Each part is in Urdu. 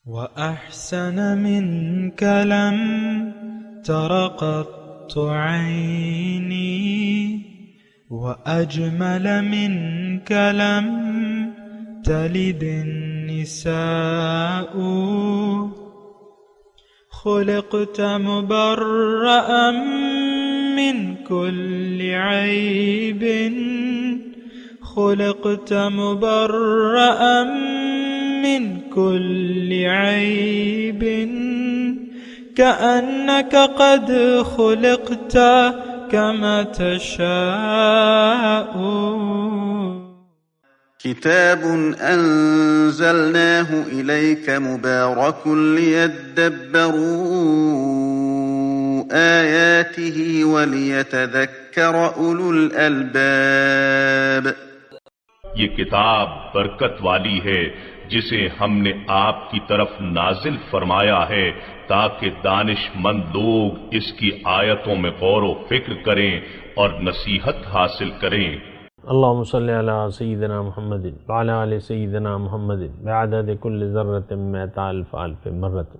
وأحسن منك لم تر قط عيني وأجمل منك لم تلد النساء خلقت مبرأ من كل عيب خلقت مبرأ من كل عيب كأنك قد خلقت كما تشاء. كتاب أنزلناه إليك مبارك ليدبروا آياته وليتذكر أولو الألباب. یہ کتاب برکت والی ہے جسے ہم نے آپ کی طرف نازل فرمایا ہے تاکہ دانش مند لوگ اس کی آیتوں میں غور و فکر کریں اور نصیحت حاصل کریں. اللہم صلی علی سیدنا محمد وعلی آل سیدنا محمد بعدد کل ذرۃ مئۃ الف الف مرۃ.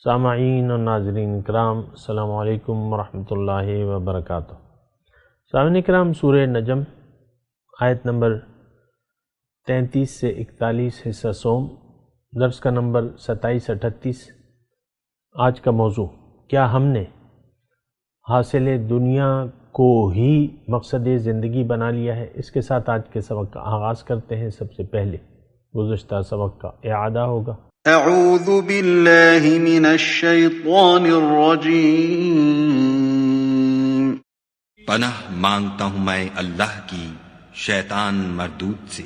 سامعین اور ناظرین کرام، السلام علیکم ورحمۃ اللہ وبرکاتہ. سامعین کرام، سورہ نجم آیت نمبر 33 سے 41 حصہ سوم، درس کا نمبر 27-38. آج کا موضوع، کیا ہم نے حاصل دنیا کو ہی مقصد زندگی بنا لیا ہے؟ اس کے ساتھ آج کے سبق کا آغاز کرتے ہیں. سب سے پہلے گزشتہ سبق کا اعادہ ہوگا. اعوذ باللہ من الشیطان الرجیم. پناہ مانگتا ہوں میں اللہ کی شیطان مردود سے.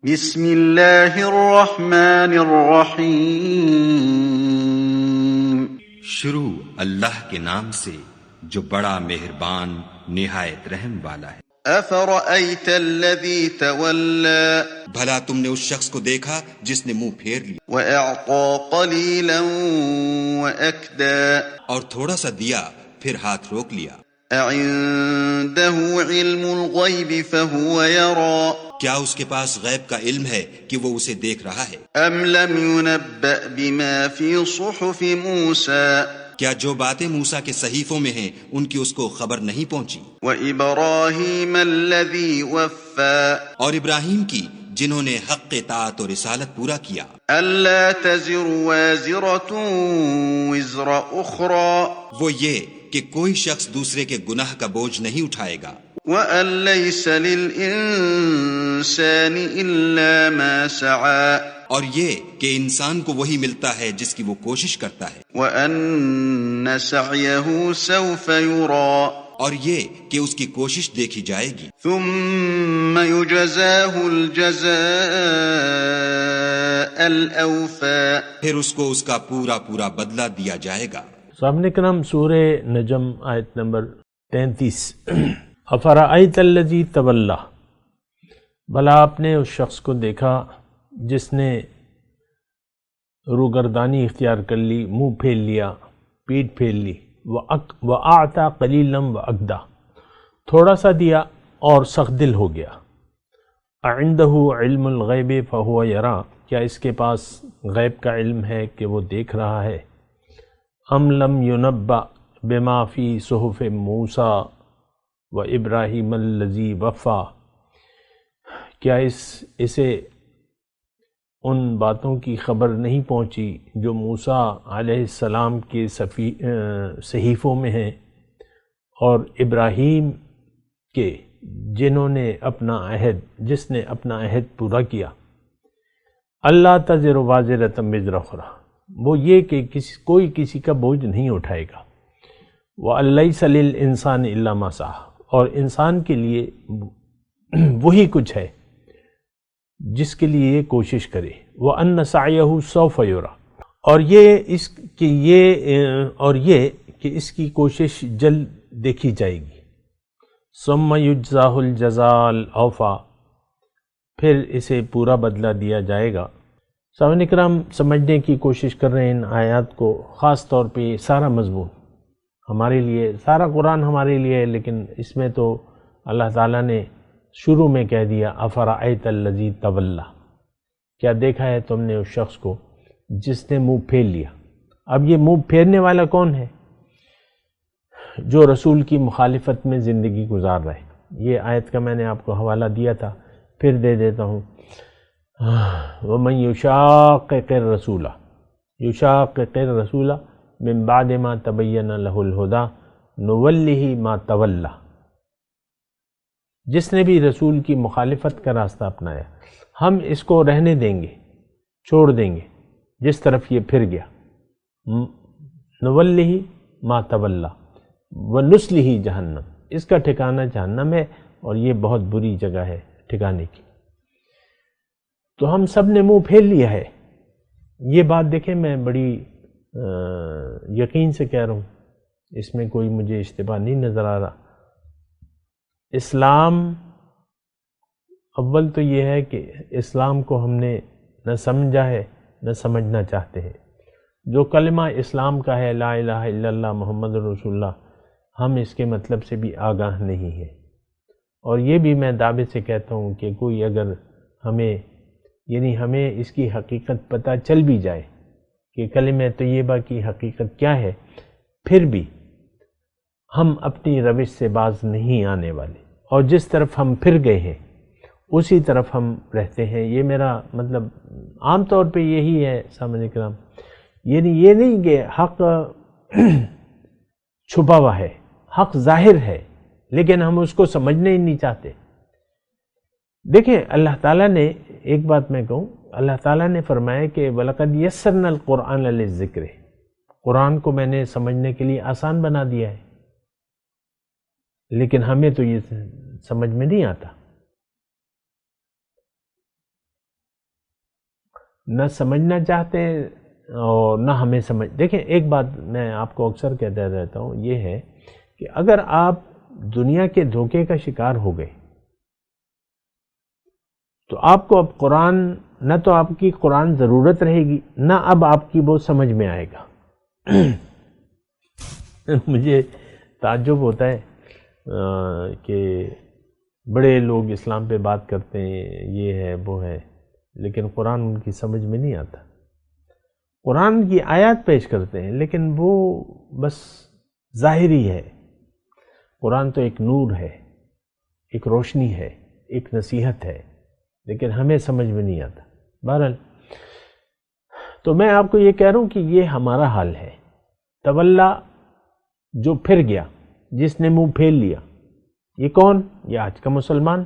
بسم اللہ الرحمن الرحیم. شروع اللہ کے نام سے جو بڑا مہربان نہایت رحم والا ہے. افرأیت الذی تولی. بھلا تم نے اس شخص کو دیکھا جس نے منہ پھیر لیا. واعطى قلیلا واکدا. اور تھوڑا سا دیا پھر ہاتھ روک لیا. اعنده علم الغیب فهو یرا. کیا اس کے پاس غیب کا علم ہے کہ وہ اسے دیکھ رہا ہے؟ ام لم ينبأ بما في صحف موسى. کیا جو باتیں موسیٰ کے صحیفوں میں ہیں ان کی اس کو خبر نہیں پہنچی؟ وإبراہیم الذی وفى. اور ابراہیم کی جنہوں نے حق اطاعت و رسالت پورا کیا. الا تزر وازرة وزر اخرى. وہ یہ کہ کوئی شخص دوسرے کے گناہ کا بوجھ نہیں اٹھائے گا. وأن ليس للإنسان إلا ما سعى. اور یہ کہ انسان کو وہی ملتا ہے جس کی وہ کوشش کرتا ہے. وأن سعيه سوف يرى. اور یہ کہ اس کی کوشش دیکھی جائے گی. ثم يجزاه الجزاء الأوفى. پھر اس کو اس کا پورا پورا بدلہ دیا جائے گا. سامنے کرام، سورہ نجم آیت نمبر 33. افرأیت الذی تولی. بھلا آپ نے اس شخص کو دیکھا جس نے روگردانی اختیار کر لی، منہ پھیر لیا، پیٹ پھیر لی. وَأَعْطَى قَلِيلًا وَأَكْدَى. تھوڑا سا دیا اور سخت دل ہو گیا. اعنده علم الغیب فهو یرا. کیا اس کے پاس غیب کا علم ہے کہ وہ دیکھ رہا ہے؟ ام لم ينبأ بما فی صحف موسیٰ وابراہیم الذی وفا. کیا اسے ان باتوں کی خبر نہیں پہنچی جو موسیٰ علیہ السلام کے صحیفوں میں ہیں اور ابراہیم کے جس نے اپنا عہد پورا کیا. اللہ تزر وازرۃ وزر اخری. وہ یہ کہ کوئی کسی کا بوجھ نہیں اٹھائے گا. وَأَن لَيْسَ لِلْإِنسَانِ إِلَّا مَا سَعَى. اور انسان کے لیے وہی کچھ ہے جس کے لیے یہ کوشش کرے. وَأَنَّ سَعْيَهُ سَوْفَ يُرَى. اور یہ کہ اس کی کوشش جلد دیکھی جائے گی. ثُمَّ يُجْزَاهُ الْجَزَاءَ الْأَوْفَى. پھر اسے پورا بدلہ دیا جائے گا. سامعین کرام، سمجھنے کی کوشش کر رہے ہیں ان آیات کو. خاص طور پہ سارا مضمون ہمارے لیے، سارا قرآن ہمارے لیے ہے، لیکن اس میں تو اللہ تعالیٰ نے شروع میں کہہ دیا افرأیت الذی تولی. کیا دیکھا ہے تم نے اس شخص کو جس نے منہ پھیر لیا. اب یہ منہ پھیرنے والا کون ہے؟ جو رسول کی مخالفت میں زندگی گزار رہے. یہ آیت کا میں نے آپ کو حوالہ دیا تھا، پھر دے دیتا ہوں. وَمَن يُشَاقِقِ الرَّسُولَ يُشَاقِقِ الرَّسُولَ مِن بَعْدِ مَا تَبَيَّنَ لَهُ الْهُدَى نُوَلِّهِ مَا تَوَلَّى. جس نے بھی رسول کی مخالفت کا راستہ اپنایا ہم اس کو رہنے دیں گے، چھوڑ دیں گے جس طرف یہ پھر گیا. نُوَلِّهِ مَا تَوَلَّى وَنُصْلِهِ جہنم. اس کا ٹھکانہ جہنم ہے اور یہ بہت بری جگہ ہے ٹھکانے کی. تو ہم سب نے منہ پھیر لیا ہے. یہ بات دیکھیں میں بڑی یقین سے کہہ رہا ہوں، اس میں کوئی مجھے اشتباہ نہیں نظر آ رہا. اسلام اول تو یہ ہے کہ اسلام کو ہم نے نہ سمجھا ہے نہ سمجھنا چاہتے ہیں. جو کلمہ اسلام کا ہے لا الہ الا اللہ محمد رسول اللہ، ہم اس کے مطلب سے بھی آگاہ نہیں ہے. اور یہ بھی میں دعوے سے کہتا ہوں کہ کوئی اگر ہمیں اس کی حقیقت پتہ چل بھی جائے کہ کلمہ طیبہ کی حقیقت کیا ہے، پھر بھی ہم اپنی روش سے باز نہیں آنے والے، اور جس طرف ہم پھر گئے ہیں اسی طرف ہم رہتے ہیں. یہ میرا مطلب عام طور پہ یہی ہے سامعین کرام. یہ نہیں کہ حق چھپا ہوا ہے، حق ظاہر ہے لیکن ہم اس کو سمجھنے ہی نہیں چاہتے. دیکھیں اللہ تعالیٰ نے ایک بات میں کہوں، اللہ تعالیٰ نے فرمایا کہ وَلَقَدْ يَسَّرْنَا الْقُرْآنَ لِلذِّكْرِ. قرآن کو میں نے سمجھنے کے لیے آسان بنا دیا ہے، لیکن ہمیں تو یہ سمجھ میں نہیں آتا. نہ سمجھنا چاہتے اور نہ ہمیں سمجھ. دیکھیں ایک بات میں آپ کو اکثر کہتا رہتا ہوں، یہ ہے کہ اگر آپ دنیا کے دھوکے کا شکار ہو گئے تو آپ کو اب قرآن، نہ تو آپ کی قرآن ضرورت رہے گی نہ اب آپ کی وہ سمجھ میں آئے گا. مجھے تعجب ہوتا ہے کہ بڑے لوگ اسلام پہ بات کرتے ہیں، یہ ہے وہ ہے، لیکن قرآن ان کی سمجھ میں نہیں آتا. قرآن کی آیات پیش کرتے ہیں لیکن وہ بس ظاہری ہے. قرآن تو ایک نور ہے، ایک روشنی ہے، ایک نصیحت ہے، لیکن ہمیں سمجھ میں نہیں آتا. بہرحال تو میں آپ کو یہ کہہ رہا ہوں کہ یہ ہمارا حال ہے. تولا، جو پھر گیا، جس نے منہ پھیر لیا. یہ کون؟ یہ آج کا مسلمان.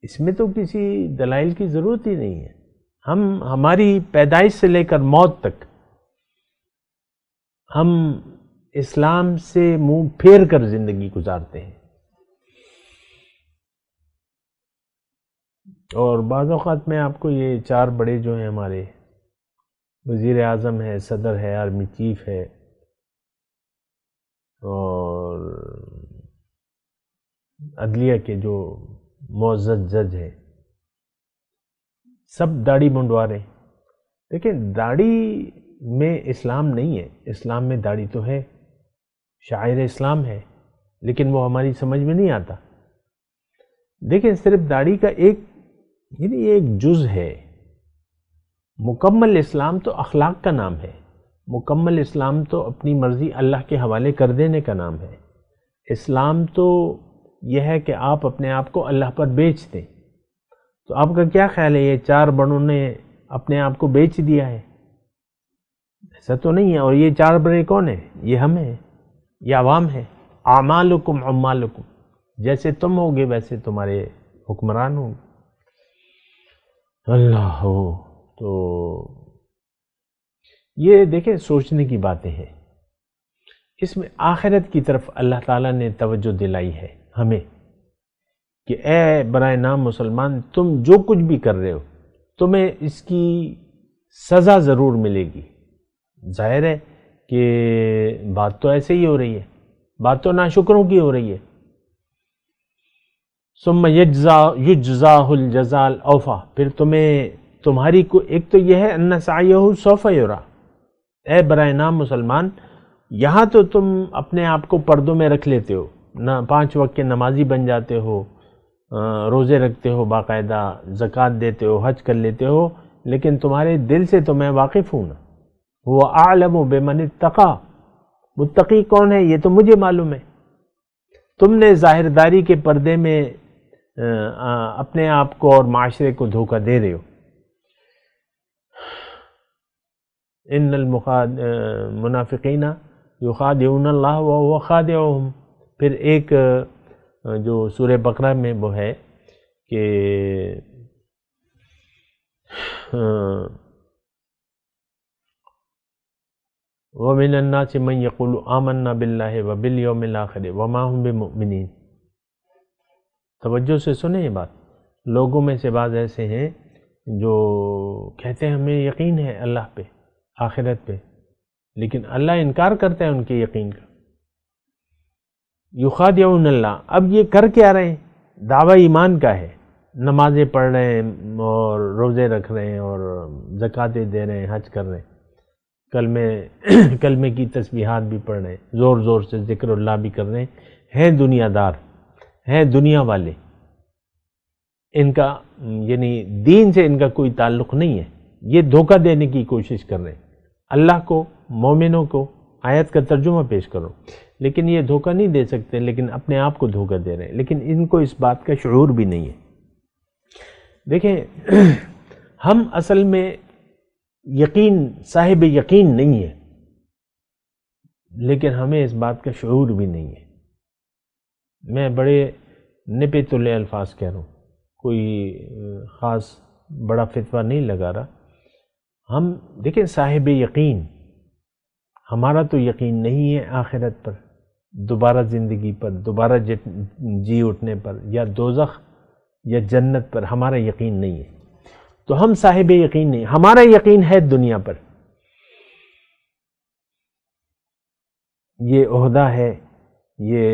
اس میں تو کسی دلائل کی ضرورت ہی نہیں ہے. ہماری پیدائش سے لے کر موت تک ہم اسلام سے منہ پھیر کر زندگی گزارتے ہیں. اور بعض اوقات میں آپ کو یہ چار بڑے جو ہیں ہمارے، وزیر اعظم ہے، صدر ہے، آرمی چیف ہے اور عدلیہ کے جو معزز جج ہے، سب داڑھی منڈوا رہے ہیں. دیکھیں داڑھی میں اسلام نہیں ہے. اسلام میں داڑھی تو ہے، شاعر اسلام ہے، لیکن وہ ہماری سمجھ میں نہیں آتا. دیکھیں صرف داڑھی کا ایک جز ہے. مکمل اسلام تو اخلاق کا نام ہے. مکمل اسلام تو اپنی مرضی اللہ کے حوالے کر دینے کا نام ہے. اسلام تو یہ ہے کہ آپ اپنے آپ کو اللہ پر بیچ دیں. تو آپ کا کیا خیال ہے یہ چار بڑوں نے اپنے آپ کو بیچ دیا ہے؟ ایسا تو نہیں ہے. اور یہ چار بڑے کون ہیں؟ یہ ہم ہیں، یہ عوام ہے. اعمالکم عمالکم، جیسے تم ہوگے ویسے تمہارے حکمران ہوں گے. اللہ ہو. تو یہ دیکھیں سوچنے کی باتیں ہیں. اس میں آخرت کی طرف اللہ تعالیٰ نے توجہ دلائی ہے ہمیں کہ اے برائے نام مسلمان، تم جو کچھ بھی کر رہے ہو تمہیں اس کی سزا ضرور ملے گی. ظاہر ہے کہ بات تو ایسے ہی ہو رہی ہے، بات تو ناشکروں کی ہو رہی ہے. ثم یجزاہ الجزاء الاوفی، پھر تمہاری کو ایک تو یہ ہے ان سعیہ سوف یری. اے برائے نام مسلمان، یہاں تو تم اپنے آپ کو پردوں میں رکھ لیتے ہو، نہ 5 وقت کے نمازی بن جاتے ہو، روزے رکھتے ہو، باقاعدہ زکوٰۃ دیتے ہو، حج کر لیتے ہو، لیکن تمہارے دل سے تو میں واقف ہوں نا. وہ اعلم بمن اتقی، متقی کون ہے یہ تو مجھے معلوم ہے. تم نے ظاہرداری کے پردے میں اپنے آپ کو اور معاشرے کو دھوکہ دے رہے ہو. ان المنافقین یخادعون اللہ وهو خادعهم. پھر ایک جو سورہ بقرہ میں وہ ہے کہ وَمِنَ النَّاسِ مَن يَقُولُ آمَنَّا بِاللَّهِ وَبِالْيَوْمِ الْآخِرِ وَمَا هُمْ بِمُؤْمِنِينَ. توجہ سے سنیں یہ بات. لوگوں میں سے بعض ایسے ہیں جو کہتے ہیں ہمیں یقین ہے اللہ پہ، آخرت پہ، لیکن اللہ انکار کرتا ہے ان کے یقین کا. یخادعون اللہ. اب یہ کر کیا رہے ہیں؟ دعویٰ ایمان کا ہے، نمازیں پڑھ رہے ہیں اور روزے رکھ رہے ہیں اور زکوٰۃیں دے رہے ہیں، حج کر رہے ہیں، کلمے کی تسبیحات بھی پڑھ رہے ہیں، زور زور سے ذکر اللہ بھی کر رہے ہیں دنیا دار ہیں، دنیا والے. ان کا یعنی دین سے ان کا کوئی تعلق نہیں ہے. یہ دھوکہ دینے کی کوشش کر رہے ہیں اللہ کو، مومنوں کو. آیت کا ترجمہ پیش کرو. لیکن یہ دھوکہ نہیں دے سکتے، لیکن اپنے آپ کو دھوکہ دے رہے ہیں. لیکن ان کو اس بات کا شعور بھی نہیں ہے. دیکھیں ہم اصل میں صاحب یقین نہیں ہے، لیکن ہمیں اس بات کا شعور بھی نہیں ہے. میں بڑے نپے تلے الفاظ کہہ رہا ہوں، کوئی خاص بڑا فتویٰ نہیں لگا رہا. ہم دیکھیں صاحب یقین، ہمارا تو یقین نہیں ہے آخرت پر، دوبارہ زندگی پر، دوبارہ جی اٹھنے پر، یا دوزخ یا جنت پر ہمارا یقین نہیں ہے. تو ہم صاحب یقین نہیں، ہمارا یقین ہے دنیا پر. یہ عہدہ ہے، یہ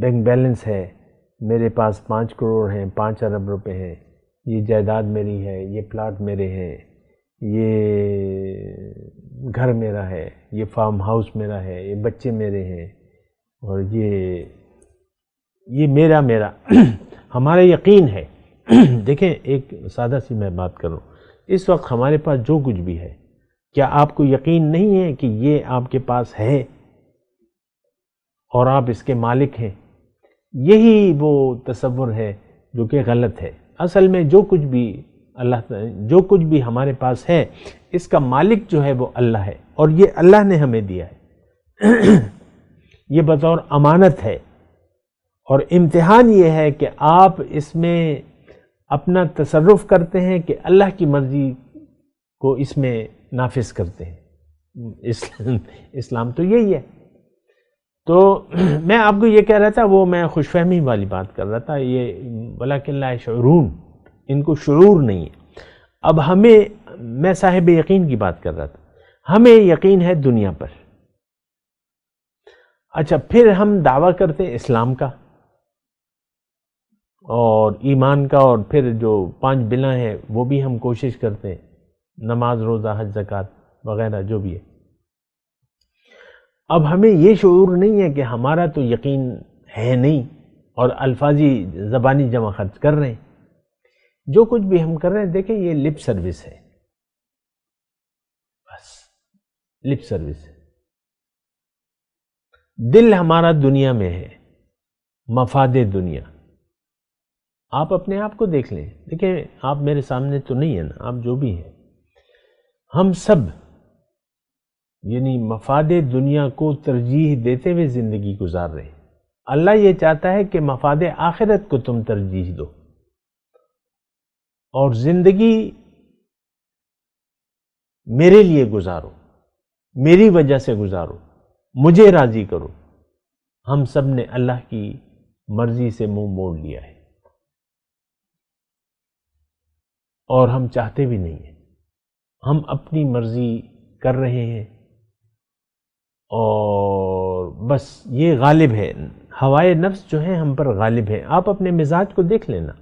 بینک بیلنس ہے، میرے پاس 5 کروڑ ہیں، 5 ارب روپے ہیں، یہ جائیداد میری ہے، یہ پلاٹ میرے ہیں، یہ گھر میرا ہے، یہ فارم ہاؤس میرا ہے، یہ بچے میرے ہیں، اور یہ میرا ہمارا یقین ہے. دیکھیں ایک سادہ سی میں بات کروں. اس وقت ہمارے پاس جو کچھ بھی ہے، کیا آپ کو یقین نہیں ہے کہ یہ آپ کے پاس ہے اور آپ اس کے مالک ہیں؟ یہی وہ تصور ہے جو کہ غلط ہے. اصل میں جو کچھ بھی ہمارے پاس ہے، اس کا مالک جو ہے وہ اللہ ہے، اور یہ اللہ نے ہمیں دیا ہے. یہ بطور امانت ہے، اور امتحان یہ ہے کہ آپ اس میں اپنا تصرف کرتے ہیں کہ اللہ کی مرضی کو اس میں نافذ کرتے ہیں. اسلام تو یہی ہے. تو میں آپ کو یہ کہہ رہا تھا، وہ میں خوش فہمی والی بات کر رہا تھا، یہ ولیکن لا یشعرون، ان کو شعور نہیں ہے. اب میں صاحب یقین کی بات کر رہا تھا. ہمیں یقین ہے دنیا پر. اچھا، پھر ہم دعویٰ کرتے ہیں اسلام کا اور ایمان کا، اور پھر جو 5 بلا ہیں وہ بھی ہم کوشش کرتے ہیں، نماز، روزہ، حج، زکوٰۃ وغیرہ جو بھی ہے. اب ہمیں یہ شعور نہیں ہے کہ ہمارا تو یقین ہے نہیں، اور الفاظی زبانی جمع خرچ کر رہے ہیں. جو کچھ بھی ہم کر رہے ہیں، دیکھیں یہ لپ سروس ہے، بس لپ سروس ہے. دل ہمارا دنیا میں ہے، مفاد دنیا. آپ اپنے آپ کو دیکھ لیں. دیکھیں آپ میرے سامنے تو نہیں ہیں نا، آپ جو بھی ہیں، ہم سب یعنی مفاد دنیا کو ترجیح دیتے ہوئے زندگی گزار رہے ہیں. اللہ یہ چاہتا ہے کہ مفاد آخرت کو تم ترجیح دو، اور زندگی میرے لیے گزارو، میری وجہ سے گزارو، مجھے راضی کرو. ہم سب نے اللہ کی مرضی سے منہ موڑ لیا ہے، اور ہم چاہتے بھی نہیں ہیں. ہم اپنی مرضی کر رہے ہیں، اور بس یہ غالب ہے. ہوائے نفس جو ہے ہم پر غالب ہے. آپ اپنے مزاج کو دیکھ لینا،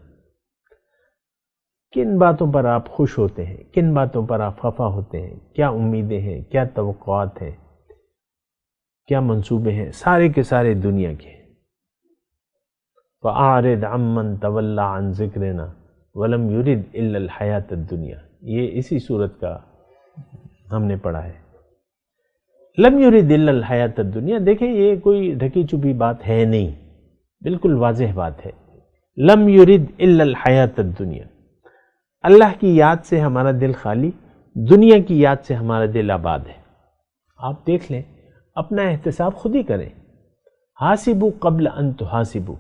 کن باتوں پر آپ خوش ہوتے ہیں، کن باتوں پر آپ خفا ہوتے ہیں، کیا امیدیں ہیں، کیا توقعات ہیں، کیا منصوبے ہیں، سارے کے سارے دنیا کے. فَأَعْرِضْ عَمَّنْ تَوَلَّىٰ عَنْ ذِكْرِنَا وَلَمْ يُرِدْ إِلَّا الْحَيَاةَ الدُّنْيَا، یہ اسی صورت کا ہم نے پڑھا ہے. لم یرد الا الحیات الدنیا، دیکھیں یہ کوئی ڈھکی چھپی بات ہے نہیں، بالکل واضح بات ہے. لم یرد الا الحیات الدنیا، اللہ کی یاد سے ہمارا دل خالی، دنیا کی یاد سے ہمارا دل آباد ہے. آپ دیکھ لیں، اپنا احتساب خود ہی کریں. حاسبوا قبل ان تحاسبوا،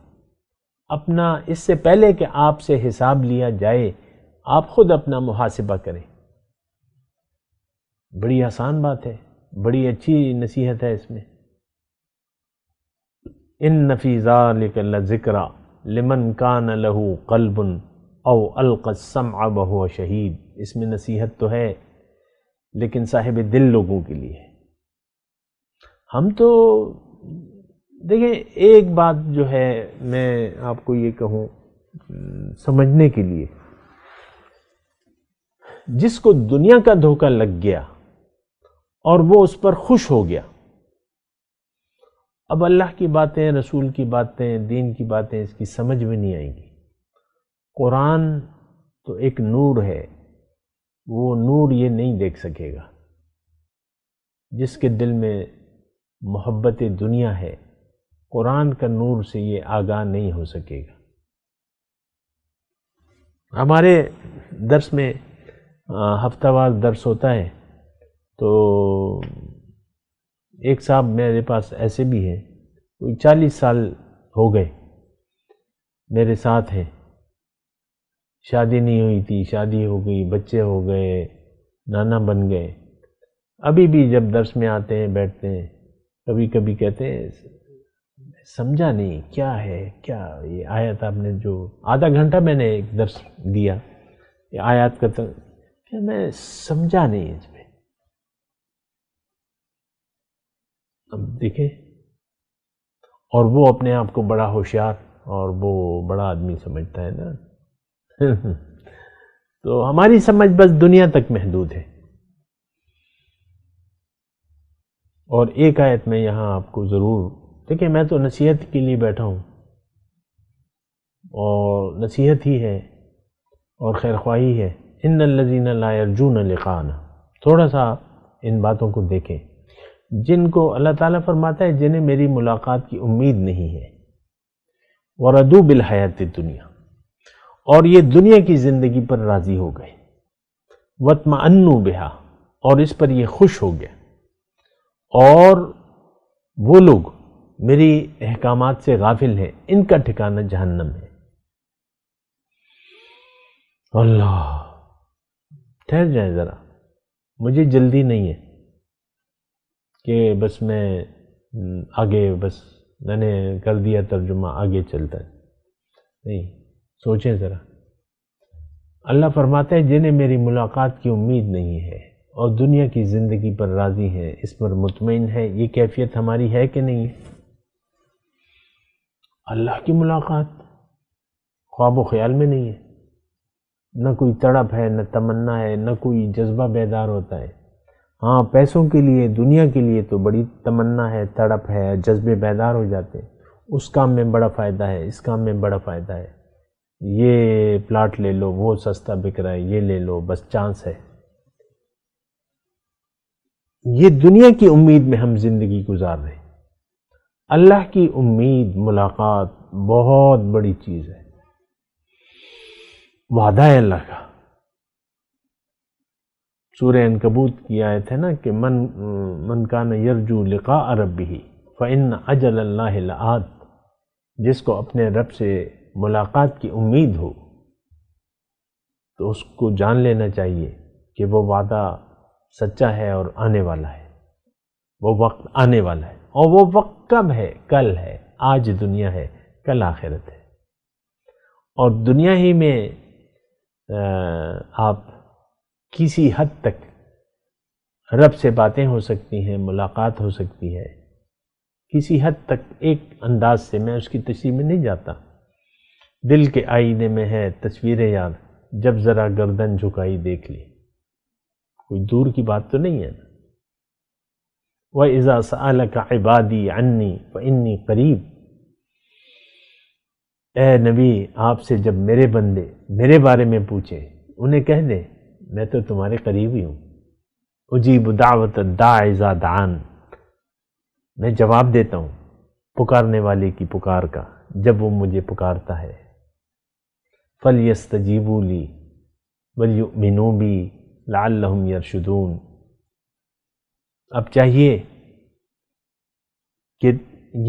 اپنا اس سے پہلے کہ آپ سے حساب لیا جائے آپ خود اپنا محاسبہ کریں. بڑی آسان بات ہے، بڑی اچھی نصیحت ہے اس میں. ان فی ذلک لذکری لمن کان لہ قلب او القى السمع وهو شہید. اس میں نصیحت تو ہے لیکن صاحب دل لوگوں کے لیے ہے. ہم تو دیکھیں ایک بات جو ہے میں آپ کو یہ کہوں سمجھنے کے لیے، جس کو دنیا کا دھوکہ لگ گیا اور وہ اس پر خوش ہو گیا، اب اللہ کی باتیں، رسول کی باتیں، دین کی باتیں اس کی سمجھ میں نہیں آئیں گی. قرآن تو ایک نور ہے، وہ نور یہ نہیں دیکھ سکے گا. جس کے دل میں محبت دنیا ہے، قرآن کا نور سے یہ آگاہ نہیں ہو سکے گا. ہمارے درس میں ہفتہ وار درس ہوتا ہے، تو ایک صاحب میرے پاس ایسے بھی ہیں، کوئی 40 سال ہو گئے میرے ساتھ ہیں. شادی نہیں ہوئی تھی، شادی ہو گئی، بچے ہو گئے، نانا بن گئے. ابھی بھی جب درس میں آتے ہیں بیٹھتے ہیں، کبھی کبھی کہتے ہیں سمجھا نہیں کیا ہے، کیا یہ آیت آپ نے جو آدھا گھنٹہ میں نے ایک درس دیا یہ آیات کا کہ میں سمجھا نہیں اس میں. اب دیکھیں، اور وہ اپنے آپ کو بڑا ہوشیار اور وہ بڑا آدمی سمجھتا ہے نا. تو ہماری سمجھ بس دنیا تک محدود ہے. اور ایک آیت میں یہاں آپ کو ضرور دیکھیں، میں تو نصیحت کے لیے بیٹھا ہوں اور نصیحت ہی ہے اور خیر خواہی ہے. ان الذین لا یرجون لقاءنا، تھوڑا سا ان باتوں کو دیکھیں. جن کو اللہ تعالیٰ فرماتا ہے جنہیں میری ملاقات کی امید نہیں ہے، وردوا بالحیات الدنیا، اور یہ دنیا کی زندگی پر راضی ہو گئے، واطمأنوا بہا، اور اس پر یہ خوش ہو گئے. اور وہ لوگ میری احکامات سے غافل ہیں، ان کا ٹھکانہ جہنم ہے. اللہ، ٹھہر جائیں ذرا، مجھے جلدی نہیں ہے کہ بس میں آگے، بس میں نے کر دیا ترجمہ آگے چلتا ہے. نہیں، سوچیں ذرا. اللہ فرماتا ہے جنہیں میری ملاقات کی امید نہیں ہے اور دنیا کی زندگی پر راضی ہیں، اس پر مطمئن ہے. یہ کیفیت ہماری ہے کہ نہیں ہے؟ اللہ کی ملاقات خواب و خیال میں نہیں ہے، نہ کوئی تڑپ ہے، نہ تمنا ہے، نہ کوئی جذبہ بیدار ہوتا ہے. ہاں، پیسوں کے لیے، دنیا کے لیے تو بڑی تمنا ہے، تڑپ ہے، جذبے بیدار ہو جاتے ہیں. اس کام میں بڑا فائدہ ہے، اس کام میں بڑا فائدہ ہے، یہ پلاٹ لے لو، وہ سستا بک رہا ہے، یہ لے لو، بس چانس ہے. یہ دنیا کی امید میں ہم زندگی گزار رہے ہیں. اللہ کی امید، ملاقات بہت بڑی چیز ہے، وعدہ ہے اللہ کا. سورہ عنکبوت کی آیت ہے نا کہ من کان یرجو لقاء ربہ فإن اجل اللہ لآت، جس کو اپنے رب سے ملاقات کی امید ہو تو اس کو جان لینا چاہیے کہ وہ وعدہ سچا ہے اور آنے والا ہے. وہ وقت آنے والا ہے، اور وہ وقت کب ہے؟ کل ہے. آج دنیا ہے، کل آخرت ہے. اور دنیا ہی میں آپ کسی حد تک رب سے باتیں ہو سکتی ہیں، ملاقات ہو سکتی ہے کسی حد تک، ایک انداز سے. میں اس کی تشریح میں نہیں جاتا. دل کے آئینے میں ہے تصویر یاد، جب ذرا گردن جھکائی دیکھ لی. کوئی دور کی بات تو نہیں ہے نا. وَإِذَا سَأَلَكَ عِبَادِي عَنِّي فَإِنِّي قَرِيب. اے نبی آپ سے جب میرے بندے میرے بارے میں پوچھیں انہیں کہہ دیں میں تو تمہارے قریب ہی ہوں، اجیب دعوت الداع اذا دعان، میں جواب دیتا ہوں پکارنے والے کی پکار کا جب وہ مجھے پکارتا ہے۔ فَلْيَسْتَجِيبُوا لِي وَلْيُؤْمِنُوا بِي لَعَلَّهُمْ يَرْشُدُونَ۔ اب چاہیے کہ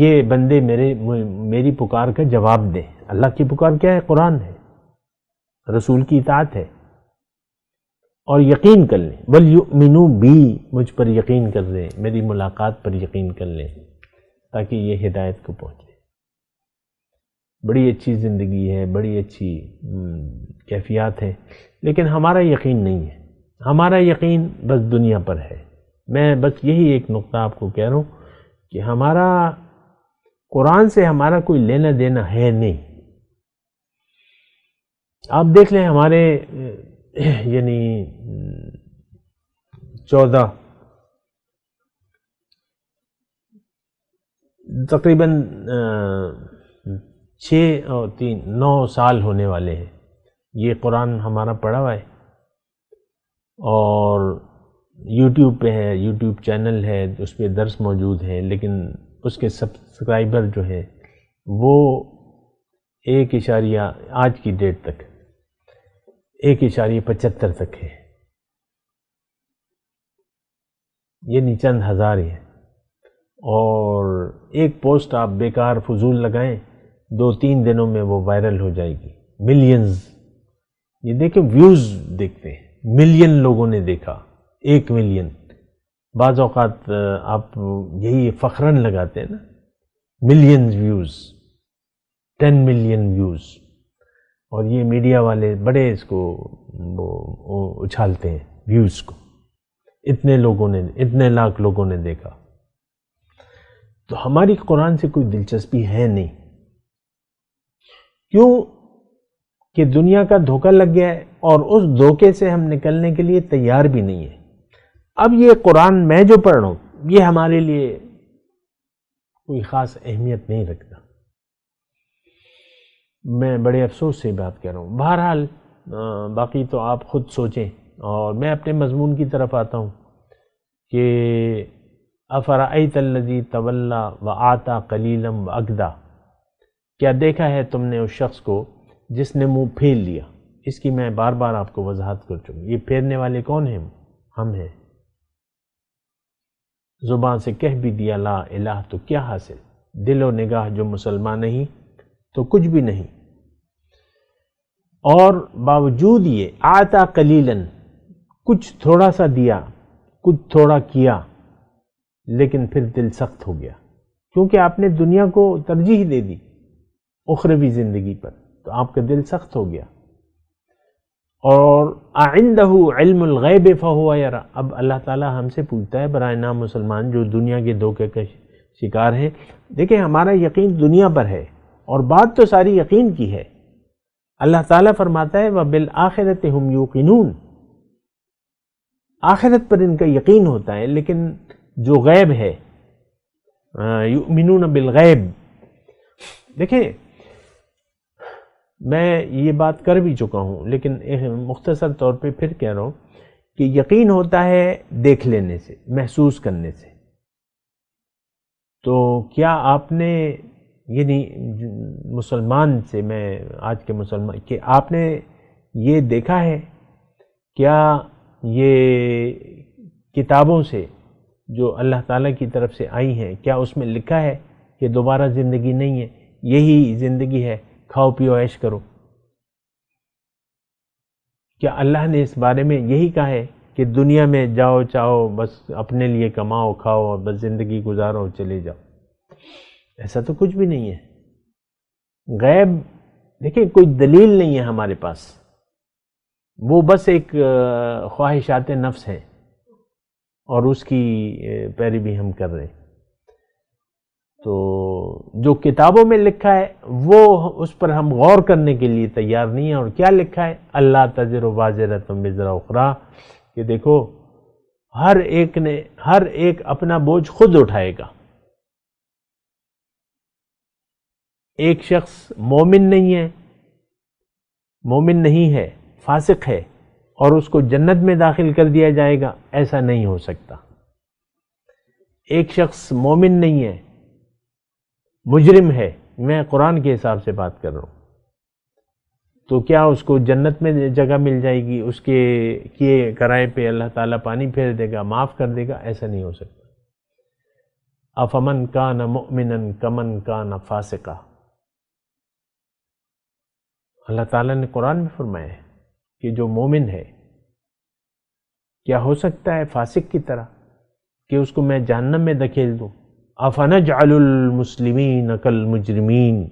یہ بندے میری پکار کا جواب دیں۔ اللہ کی پکار کیا ہے؟ قرآن ہے، رسول کی اطاعت ہے، اور یقین کر لیں۔ وَلْيُؤْمِنُوا بِي، مجھ پر یقین کر لیں، میری ملاقات پر یقین کر لیں تاکہ یہ ہدایت کو پہنچے۔ بڑی اچھی زندگی ہے، بڑی اچھی کیفیات ہیں، لیکن ہمارا یقین نہیں ہے، ہمارا یقین بس دنیا پر ہے۔ میں بس یہی ایک نقطہ آپ کو کہہ رہا ہوں کہ ہمارا قرآن سے ہمارا کوئی لینا دینا ہے نہیں۔ آپ دیکھ لیں ہمارے یعنی 14 تقریباً 6 اور 3 9 سال ہونے والے ہیں یہ قرآن ہمارا پڑھا ہوا ہے، اور یوٹیوب پہ ہے، یوٹیوب چینل ہے، اس پہ درس موجود ہے، لیکن اس کے سبسکرائبر جو ہے وہ 1 آج کی ڈیٹ تک 1.75 تک ہے، یہ چند ہزار ہی ہے، اور ایک پوسٹ آپ بیکار فضول لگائیں 2-3 دنوں میں وہ وائرل ہو جائے گی، ملینز، یہ دیکھیں ویوز دیکھتے ہیں، ملین لوگوں نے دیکھا، 1 ملین۔ بعض اوقات آپ یہی فخراً لگاتے ہیں نا، ملین ویوز، 10 ملین ویوز، اور یہ میڈیا والے بڑے اس کو وہ اچھالتے ہیں ویوز کو، اتنے لاکھ لوگوں نے دیکھا۔ تو ہماری قرآن سے کوئی دلچسپی ہے نہیں، کیوں کہ دنیا کا دھوکہ لگ گیا ہے، اور اس دھوکے سے ہم نکلنے کے لیے تیار بھی نہیں ہے۔ اب یہ قرآن میں جو پڑھ رہا ہوں یہ ہمارے لیے کوئی خاص اہمیت نہیں رکھتا، میں بڑے افسوس سے بات کر رہا ہوں۔ بہرحال باقی تو آپ خود سوچیں، اور میں اپنے مضمون کی طرف آتا ہوں کہ افرأیت الذی تولی وآتی قلیلا واکدی، کیا دیکھا ہے تم نے اس شخص کو جس نے منہ پھیر لیا؟ اس کی میں بار بار آپ کو وضاحت کر چکا، یہ پھیرنے والے کون ہیں؟ ہم ہیں۔ زبان سے کہہ بھی دیا لا الہ تو کیا حاصل، دل و نگاہ جو مسلمان نہیں تو کچھ بھی نہیں، اور باوجود یہ آتا قلیلاً، کچھ تھوڑا سا دیا، کچھ تھوڑا کیا، لیکن پھر دل سخت ہو گیا، کیونکہ آپ نے دنیا کو ترجیح دے دی اخروی زندگی پر، تو آپ کا دل سخت ہو گیا۔ اور اعنده علم الغیب فہو یرا، اب اللہ تعالی ہم سے پوچھتا ہے برائے نام مسلمان جو دنیا کے دھوکے کا شکار ہیں، دیکھیں ہمارا یقین دنیا پر ہے، اور بات تو ساری یقین کی ہے۔ اللہ تعالیٰ فرماتا ہے وَبِالْآخِرَةِ هُمْ يُوقِنُونَ، آخرت پر ان کا یقین ہوتا ہے، لیکن جو غیب ہے یؤمنون بالغیب، دیکھیں میں یہ بات کر بھی چکا ہوں، لیکن مختصر طور پہ پھر کہہ رہا ہوں کہ یقین ہوتا ہے دیکھ لینے سے، محسوس کرنے سے۔ تو کیا آپ نے یعنی مسلمان سے، میں آج کے مسلمان، کہ آپ نے یہ دیکھا ہے کیا یہ کتابوں سے جو اللہ تعالیٰ کی طرف سے آئی ہیں، کیا اس میں لکھا ہے کہ دوبارہ زندگی نہیں ہے، یہی زندگی ہے، کھاؤ پیو عیش کرو؟ کیا اللہ نے اس بارے میں یہی کہا ہے کہ دنیا میں جاؤ چاہو بس اپنے لیے کماؤ کھاؤ اور بس زندگی گزارو چلے جاؤ؟ ایسا تو کچھ بھی نہیں ہے۔ غیب دیکھیں کوئی دلیل نہیں ہے ہمارے پاس، وہ بس ایک خواہشات نفس ہیں، اور اس کی پیروی ہم کر رہے ہیں۔ تو جو کتابوں میں لکھا ہے وہ اس پر ہم غور کرنے کے لیے تیار نہیں ہیں۔ اور کیا لکھا ہے؟ اللہ تزر وازرۃ وزر اخری، کہ دیکھو ہر ایک اپنا بوجھ خود اٹھائے گا۔ ایک شخص مومن نہیں ہے، فاسق ہے، اور اس کو جنت میں داخل کر دیا جائے گا، ایسا نہیں ہو سکتا۔ ایک شخص مومن نہیں ہے، مجرم ہے، میں قرآن کے حساب سے بات کر رہا ہوں، تو کیا اس کو جنت میں جگہ مل جائے گی؟ اس کے کیے کرائے پہ اللہ تعالیٰ پانی پھیر دے گا، معاف کر دے گا؟ ایسا نہیں ہو سکتا۔ افمن کان مؤمنا کمن کان فاسقا، اللہ تعالیٰ نے قرآن میں فرمایا ہے کہ جو مومن ہے کیا ہو سکتا ہے فاسق کی طرح کہ اس کو میں جہنم میں دھکیل دوں؟ افنجعل المسلمین کالمجرمین،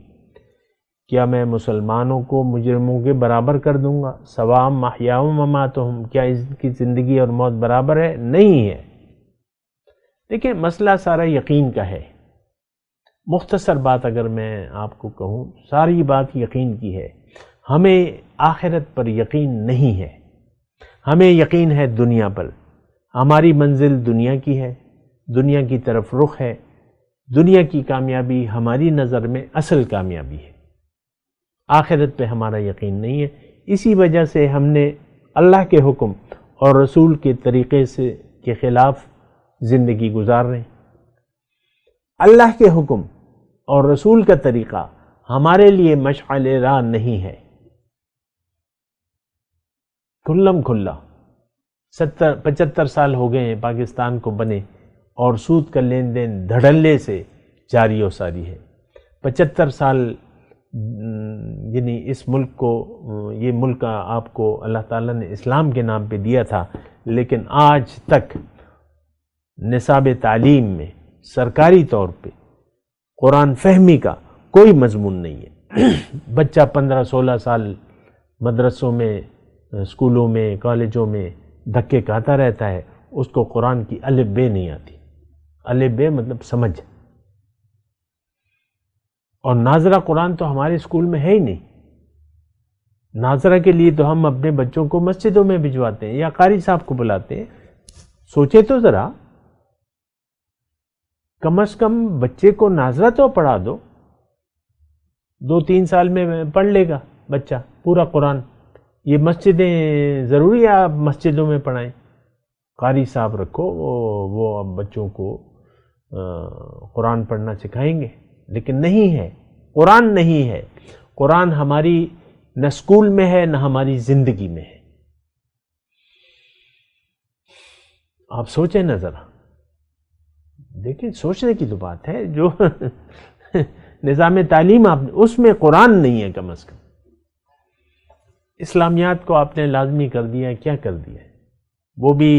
کیا میں مسلمانوں کو مجرموں کے برابر کر دوں گا؟ سواء محیاہم ومماتہم، کیا اس کی زندگی اور موت برابر ہے؟ نہیں ہے۔ دیکھیں مسئلہ سارا یقین کا ہے۔ مختصر بات اگر میں آپ کو کہوں، ساری بات یقین کی ہے۔ ہمیں آخرت پر یقین نہیں ہے، ہمیں یقین ہے دنیا پر۔ ہماری منزل دنیا کی ہے، دنیا کی طرف رخ ہے، دنیا کی کامیابی ہماری نظر میں اصل کامیابی ہے، آخرت پہ ہمارا یقین نہیں ہے۔ اسی وجہ سے ہم نے اللہ کے حکم اور رسول کے طریقے سے کے خلاف زندگی گزار رہے ہیں۔ اللہ کے حکم اور رسول کا طریقہ ہمارے لیے مشعل راہ نہیں ہے۔ کھلم کھلا 75 سال ہو گئے ہیں پاکستان کو بنے، اور سود کا لین دین دھڑلے سے جاری و ساری ہے۔ 75 سال یعنی اس ملک کو، یہ ملک آپ کو اللہ تعالیٰ نے اسلام کے نام پہ دیا تھا، لیکن آج تک نصاب تعلیم میں سرکاری طور پہ قرآن فہمی کا کوئی مضمون نہیں ہے۔ بچہ 15-16 سال مدرسوں میں، اسکولوں میں، کالجوں میں دھکے کھاتا رہتا ہے، اس کو قرآن کی الف بے نہیں آتی۔ الف بے مطلب سمجھ، اور ناظرہ قرآن تو ہمارے اسکول میں ہے ہی نہیں۔ ناظرہ کے لیے تو ہم اپنے بچوں کو مسجدوں میں بھجواتے ہیں یا قاری صاحب کو بلاتے ہیں۔ سوچے تو ذرا، کم از کم بچے کو ناظرہ تو پڑھا دو، 2-3 سال میں پڑھ لے گا بچہ پورا قرآن۔ یہ مسجدیں ضروری ہے آپ مسجدوں میں پڑھائیں، قاری صاحب رکھو، وہ اب بچوں کو قرآن پڑھنا سکھائیں گے، لیکن نہیں ہے، قرآن نہیں ہے۔ قرآن ہماری نہ اسکول میں ہے نہ ہماری زندگی میں ہے۔ آپ سوچیں نہ ذرا، دیکھیں سوچنے کی تو بات ہے۔ جو نظام تعلیم آپ اس میں قرآن نہیں ہے، کم از کم اسلامیات کو آپ نے لازمی کر دیا، کیا کر دیا؟ وہ بھی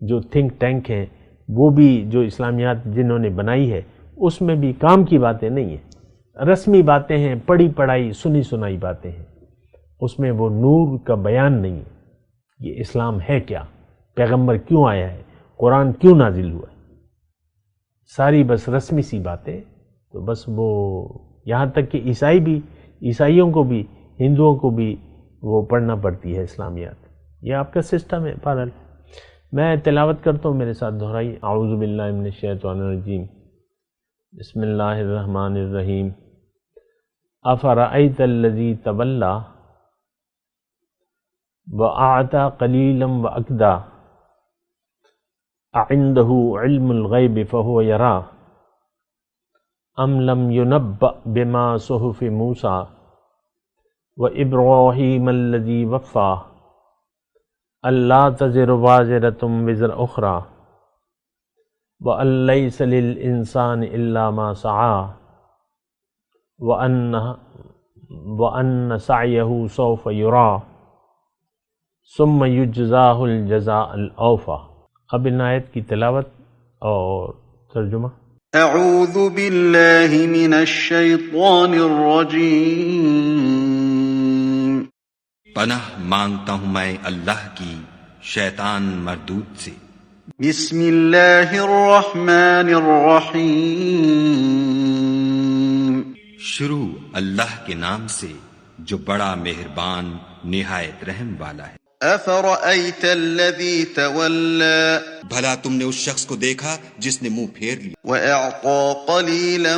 جو تھنک ٹینک ہیں، وہ بھی جو اسلامیات جنہوں نے بنائی ہے، اس میں بھی کام کی باتیں نہیں ہیں، رسمی باتیں ہیں، پڑھی پڑھائی سنی سنائی باتیں ہیں، اس میں وہ نور کا بیان نہیں ہے۔ یہ اسلام ہے کیا؟ پیغمبر کیوں آیا ہے؟ قرآن کیوں نازل ہوا ہے؟ ساری بس رسمی سی باتیں۔ تو بس وہ یہاں تک کہ عیسائیوں کو بھی، ہندوؤں کو بھی وہ پڑھنا پڑتی ہے اسلامیات۔ یہ آپ کا سسٹم ہے۔ بہرحال میں تلاوت کرتا ہوں، میرے ساتھ دہرائی۔ اعوذ باللہ من الشیطان الرجیم، بسم اللہ الرحمن الرحیم۔ افرأیت الذی تولی وأعطى قلیلا وأکدی اعنده علم الغیب فهو یری ام لم ینبأ بما صحف موسیٰ وإبراہیم الذی وفی الا تزر وازرة وزر اخرى وأن لیس للإنسان الا ما سعى وأن سعیہ سوف یری ثم یجزاہ الجزاء الأوفی۔ اب ان آیت کی تلاوت اور ترجمہ۔ اعوذ باللہ من الشیطان الرجیم، پناہ مانگتا ہوں میں اللہ کی شیطان مردود سے۔ بسم اللہ الرحمن الرحیم، شروع اللہ کے نام سے جو بڑا مہربان نہایت رحم والا ہے۔ أفرأيت الذي تولى بھلا تم نے اس شخص کو دیکھا جس نے منہ پھیر لیا وأعطى قليلا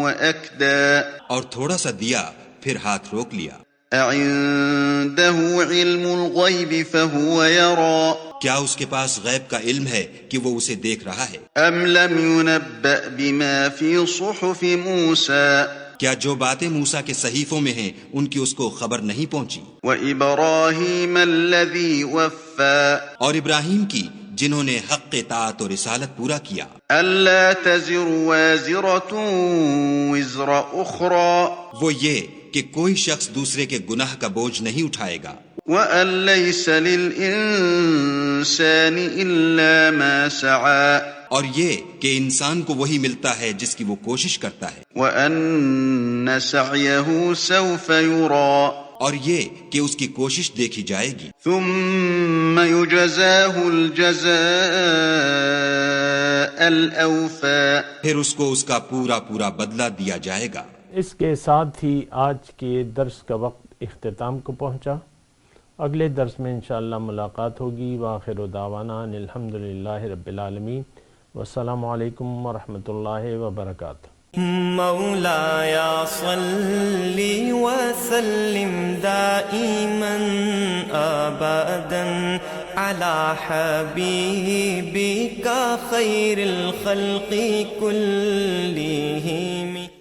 وأكدى اور تھوڑا سا دیا پھر ہاتھ روک لیا. أعنده علم الغيب فهو يرى کیا اس کے پاس غیب کا علم ہے کہ وہ اسے دیکھ رہا ہے؟ أم لم ينبأ بما في صحف موسى کیا جو باتیں موسیٰ کے صحیفوں میں ہیں ان کی اس کو خبر نہیں پہنچی؟ وإبراهيم الذي وفى اور ابراہیم کی جنہوں نے حق اطاعت اور رسالت پورا کیا. ألا تزر وازرة وزر أخرى وہ یہ کہ کوئی شخص دوسرے کے گناہ کا بوجھ نہیں اٹھائے گا. وأن ليس للإنسان إلا ما سعى اور یہ کہ انسان کو وہی ملتا ہے جس کی وہ کوشش کرتا ہے. وأن سعيه سوف يرى اور یہ کہ اس کی کوشش دیکھی جائے گی. ثم يجزاه الجزاء الأوفى پھر اس کو اس کا پورا پورا بدلہ دیا جائے گا. اس کے ساتھ ہی آج کے درس کا وقت اختتام کو پہنچا. اگلے درس میں انشاءاللہ ملاقات ہوگی. وآخر دعوانا ان الحمدللہ رب العالمین. والسلام علیکم ورحمۃ اللہ وبرکاتہ. مولاي صل وسلم دائما أبدا على حبيبك خير الخلق كلهم.